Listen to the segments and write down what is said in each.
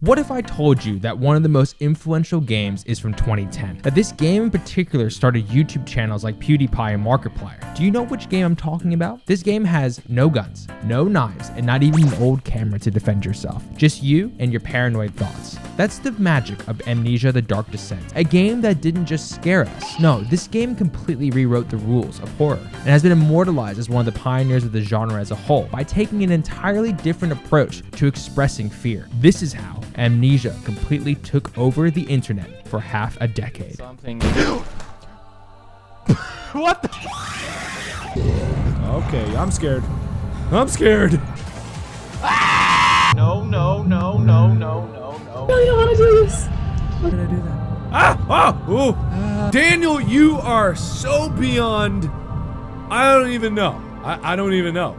What if I told you that one of the most influential games is from 2010? That this game in particular started YouTube channels like PewDiePie and Markiplier. Do you know which game I'm talking about? This game has no guns, no knives, and not even an old camera to defend yourself. Just you and your paranoid thoughts. That's the magic of Amnesia the Dark Descent. A game that didn't just scare us. No, this game completely rewrote the rules of horror and has been immortalized as one of the pioneers of the genre as a whole by taking an entirely different approach to expressing fear. This is how Amnesia completely took over the internet for half a decade. What the? Okay, I'm scared. I'm scared. No. I don't want to do this. Why did I do that? Daniel, you are so beyond. I don't even know. I don't even know.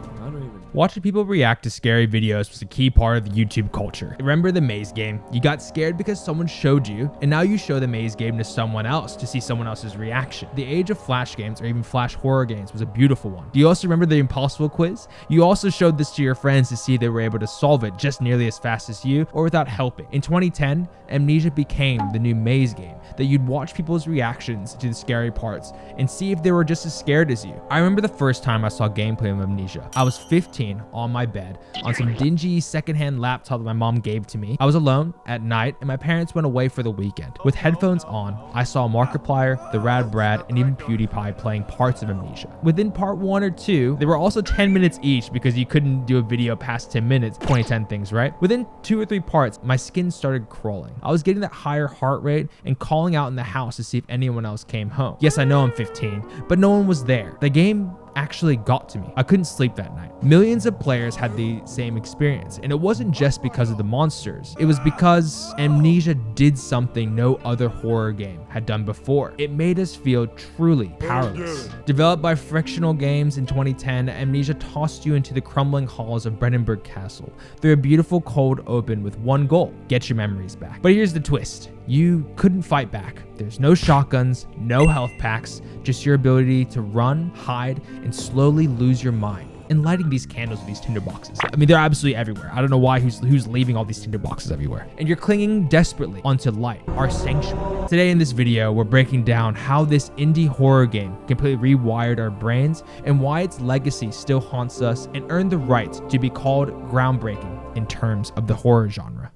Watching people react to scary videos was a key part of the YouTube culture. Remember the maze game? You got scared because someone showed you, and now you show the maze game to someone else to see someone else's reaction. The age of flash games, or even flash horror games, was a beautiful one. Do you also remember the impossible quiz? You also showed this to your friends to see if they were able to solve it just nearly as fast as you, or without helping. In 2010, Amnesia became the new maze game that you'd watch people's reactions to the scary parts and see if they were just as scared as you. I remember the first time I saw gameplay of Amnesia. I was 15 on my bed on some dingy secondhand laptop that my mom gave to me. I was alone at night and my parents went away for the weekend. With headphones on, I saw Markiplier, the Rad Brad, and even PewDiePie playing parts of Amnesia. Within part 1 or 2, they were also 10 minutes each because you couldn't do a video past 10 minutes, 2010 things, right? Within 2 or 3 parts, my skin started crawling. I was getting that higher heart rate and calling out in the house to see if anyone else came home. Yes, I know I'm 15, but no one was there. The game actually got to me. I couldn't sleep that night. Millions of players had the same experience, and it wasn't just because of the monsters. It was because Amnesia did something no other horror game had done before. It made us feel truly powerless. Developed by Frictional Games in 2010, Amnesia tossed you into the crumbling halls of Brandenburg Castle through a beautiful cold open with one goal: get your memories back. But here's the twist. You couldn't fight back. There's no shotguns, no health packs, just your ability to run, hide, and slowly lose your mind. And lighting these candles with these tinder boxes. I mean, they're absolutely everywhere. I don't know why who's leaving all these tinder boxes everywhere. And you're clinging desperately onto light, our sanctuary. Today in this video, we're breaking down how this indie horror game completely rewired our brains and why its legacy still haunts us and earned the right to be called groundbreaking in terms of the horror genre.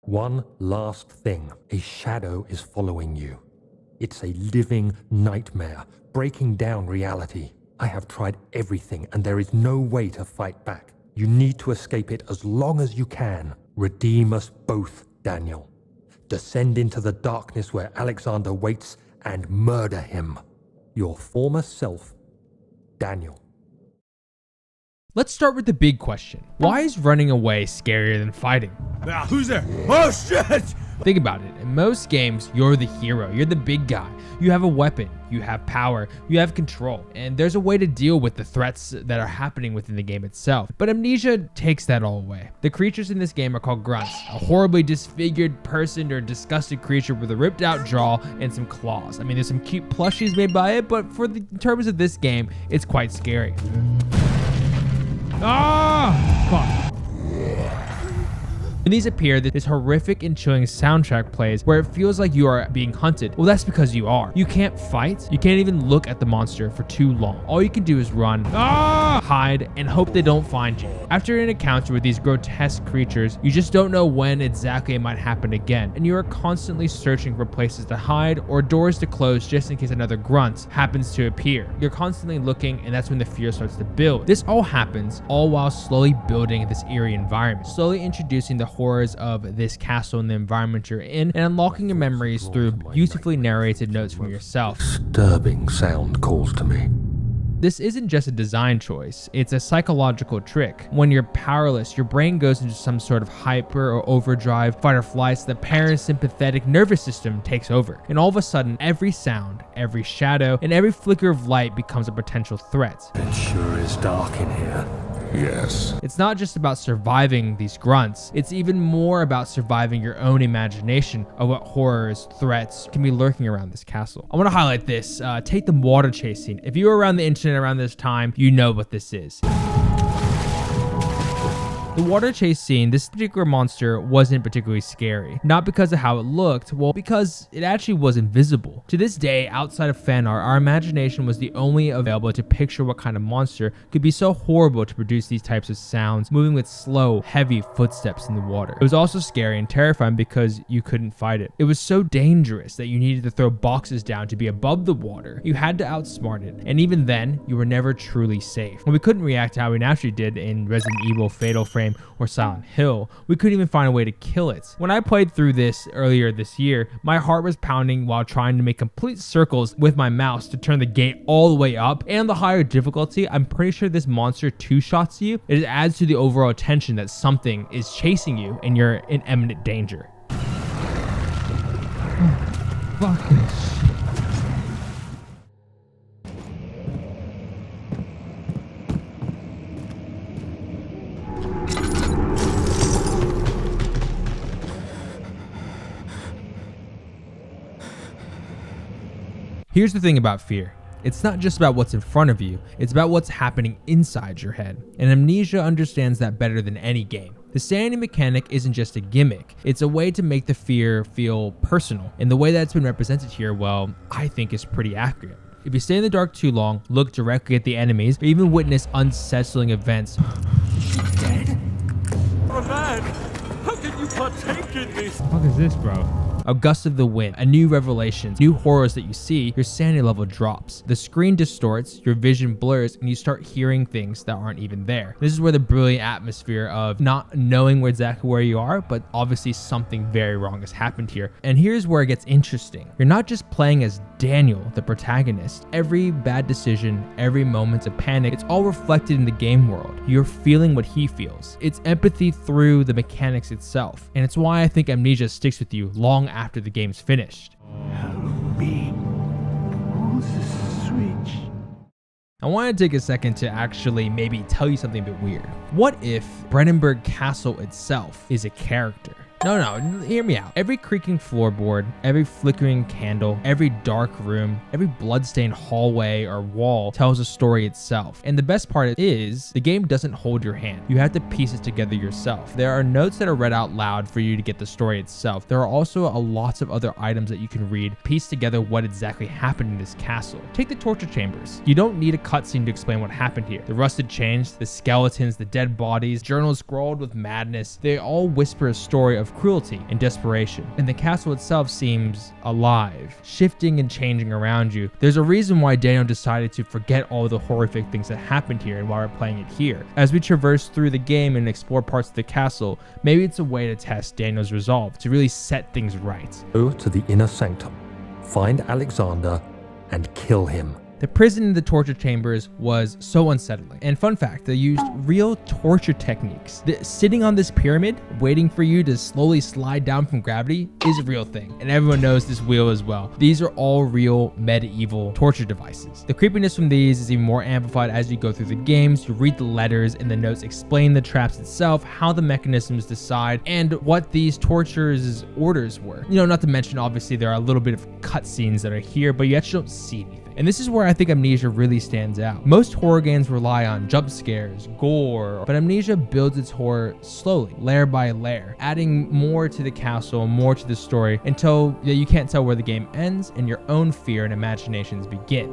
One last thing. A shadow is following you. It's a living nightmare, breaking down reality. I have tried everything, and there is no way to fight back. You need to escape it as long as you can. Redeem us both, Daniel. Descend into the darkness where Alexander waits and murder him. Your former self, Daniel. Let's start with the big question. Why is running away scarier than fighting? Ah, who's there? Oh shit! Think about it. In most games, you're the hero. You're the big guy. You have a weapon. You have power. You have control. And there's a way to deal with the threats that are happening within the game itself. But Amnesia takes that all away. The creatures in this game are called grunts. A horribly disfigured person or disgusted creature with a ripped out jaw and some claws. I mean, there's some cute plushies made by it, but for the terms of this game, it's quite scary. Ah! Fuck. When these appear, this horrific and chilling soundtrack plays where it feels like you are being hunted. Well, that's because you are. You can't fight. You can't even look at the monster for too long. All you can do is run, hide, and hope they don't find you. After an encounter with these grotesque creatures, you just don't know when exactly it might happen again, and you are constantly searching for places to hide or doors to close just in case another grunt happens to appear. You're constantly looking, and that's when the fear starts to build. This all happens all while slowly building this eerie environment, slowly introducing the horrors of this castle and the environment you're in, and unlocking your memories through beautifully narrated notes from yourself. Disturbing sound calls to me. This isn't just a design choice, it's a psychological trick. When you're powerless, your brain goes into some sort of hyper or overdrive, fight or flight, so the parasympathetic nervous system takes over. And all of a sudden, every sound, every shadow, and every flicker of light becomes a potential threat. It sure is dark in here. Yes. It's not just about surviving these grunts, it's even more about surviving your own imagination of what horrors, threats can be lurking around this castle. I want to highlight this. Take the water chasing. If you were around the internet around this time, you know what this is. The water chase scene, this particular monster wasn't particularly scary. Not because of how it looked, well, because it actually was invisible. To this day, outside of fan art, our imagination was the only available to picture what kind of monster could be so horrible to produce these types of sounds, moving with slow, heavy footsteps in the water. It was also scary and terrifying because you couldn't fight it. It was so dangerous that you needed to throw boxes down to be above the water. You had to outsmart it, and even then, you were never truly safe. When we couldn't react to how we naturally did in Resident Evil, Fatal Frame, or Silent Hill, we couldn't even find a way to kill it. When I played through this earlier this year, my heart was pounding while trying to make complete circles with my mouse to turn the gate all the way up, and on the higher difficulty, I'm pretty sure this monster two-shots you. It adds to the overall tension that something is chasing you and you're in imminent danger. Fuck this. Here's the thing about fear. It's not just about what's in front of you, it's about what's happening inside your head. And Amnesia understands that better than any game. The sanity mechanic isn't just a gimmick, it's a way to make the fear feel personal. And the way that's been represented here, well, I think is pretty accurate. If you stay in the dark too long, look directly at the enemies, or even witness unsettling events. Is she dead? Oh man, how can you partake in this? What the fuck is this, bro? A gust of the wind, a new revelations, new horrors that you see, your sanity level drops. The screen distorts, your vision blurs, and you start hearing things that aren't even there. This is where the brilliant atmosphere of not knowing exactly where you are, but obviously something very wrong has happened here. And here's where it gets interesting. You're not just playing as Daniel, the protagonist. Every bad decision, every moment of panic, it's all reflected in the game world. You're feeling what he feels. It's empathy through the mechanics itself. And it's why I think Amnesia sticks with you long after the game's finished. Help me. Who's the switch? I want to take a second to actually maybe tell you something a bit weird. What if Brennenburg Castle itself is a character? No, hear me out. Every creaking floorboard, every flickering candle, every dark room, every bloodstained hallway or wall tells a story itself. And the best part is, the game doesn't hold your hand. You have to piece it together yourself. There are notes that are read out loud for you to get the story itself. There are also lots of other items that you can read, piece together what exactly happened in this castle. Take the torture chambers. You don't need a cutscene to explain what happened here. The rusted chains, the skeletons, the dead bodies, journals scrawled with madness, they all whisper a story of cruelty and desperation. And the castle itself seems alive, shifting and changing around you. There's a reason why Daniel decided to forget all the horrific things that happened here and why we're playing it here. As we traverse through the game and explore parts of the castle, maybe it's a way to test Daniel's resolve, to really set things right. Go to the inner sanctum, find Alexander, and kill him. The prison in the torture chambers was so unsettling. And fun fact, they used real torture techniques. Sitting on this pyramid, waiting for you to slowly slide down from gravity is a real thing. And everyone knows this wheel as well. These are all real medieval torture devices. The creepiness from these is even more amplified as you go through the games. You read the letters and the notes explain the traps itself, how the mechanisms decide, and what these torturers' orders were. You know, not to mention, obviously, there are a little bit of cutscenes that are here, but you actually don't see anything. And this is where I think Amnesia really stands out. Most horror games rely on jump scares, gore, but Amnesia builds its horror slowly, layer by layer, adding more to the castle, more to the story, until you can't tell where the game ends and your own fear and imaginations begin.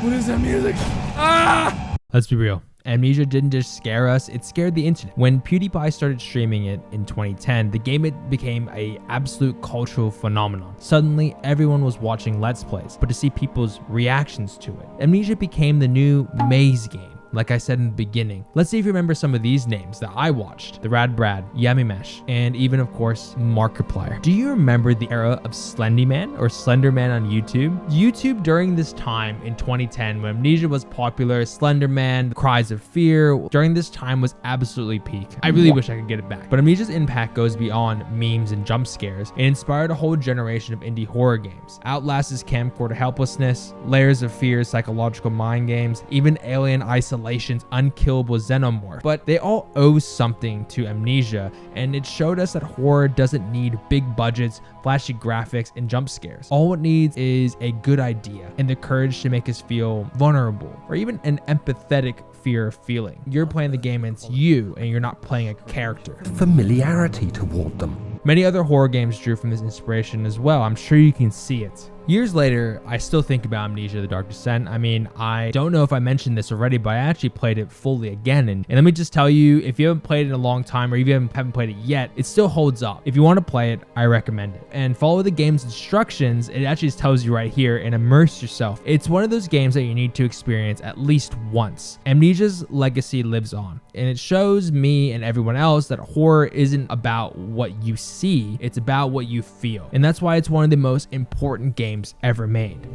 What is that music? Ah! Let's be real. Amnesia didn't just scare us, it scared the internet. When PewDiePie started streaming it in 2010, the game became an absolute cultural phenomenon. Suddenly, everyone was watching Let's Plays, but to see people's reactions to it. Amnesia became the new maze game. Like I said in the beginning, let's see if you remember some of these names that I watched. The Rad Brad, Yummy Mesh, and even of course, Markiplier. Do you remember the era of Slendyman or Slenderman on YouTube? YouTube during this time in 2010 when Amnesia was popular, Slenderman, Cries of Fear, during this time was absolutely peak. I really wish I could get it back. But Amnesia's impact goes beyond memes and jump scares. It inspired a whole generation of indie horror games. Outlast's camcorder helplessness, Layers of Fear, psychological mind games, even Alien Isolation isolation's unkillable xenomorph, but they all owe something to Amnesia, and it showed us that horror doesn't need big budgets, flashy graphics, and jump scares. All it needs is a good idea and the courage to make us feel vulnerable, or even an empathetic fear of feeling. You're playing the game and it's you, and you're not playing a character. Familiarity toward them. Many other horror games drew from this inspiration as well. I'm sure you can see it. Years later, I still think about Amnesia the Dark Descent. I mean, I don't know if I mentioned this already, but I actually played it fully again. And let me just tell you, if you haven't played it in a long time, or if you haven't played it yet, it still holds up. If you want to play it, I recommend it. And follow the game's instructions. It actually tells you right here, and immerse yourself. It's one of those games that you need to experience at least once. Amnesia's legacy lives on, and it shows me and everyone else that horror isn't about what you see, it's about what you feel. And that's why it's one of the most important games ever made.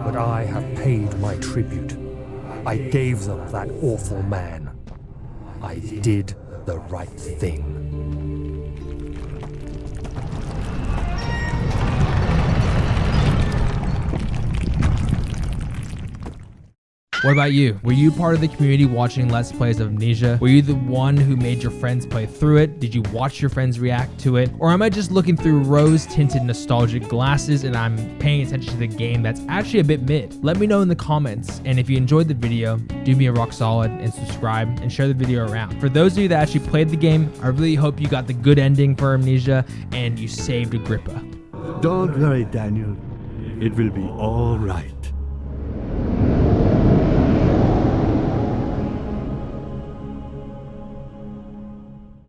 But I have paid my tribute. I gave them that awful man. I did the right thing. What about you? Were you part of the community watching Let's Plays of Amnesia? Were you the one who made your friends play through it? Did you watch your friends react to it? Or am I just looking through rose-tinted nostalgic glasses and I'm paying attention to the game that's actually a bit mid? Let me know in the comments, and if you enjoyed the video, do me a rock solid and subscribe and share the video around. For those of you that actually played the game, I really hope you got the good ending for Amnesia and you saved Agrippa. Don't worry, Daniel. It will be all right.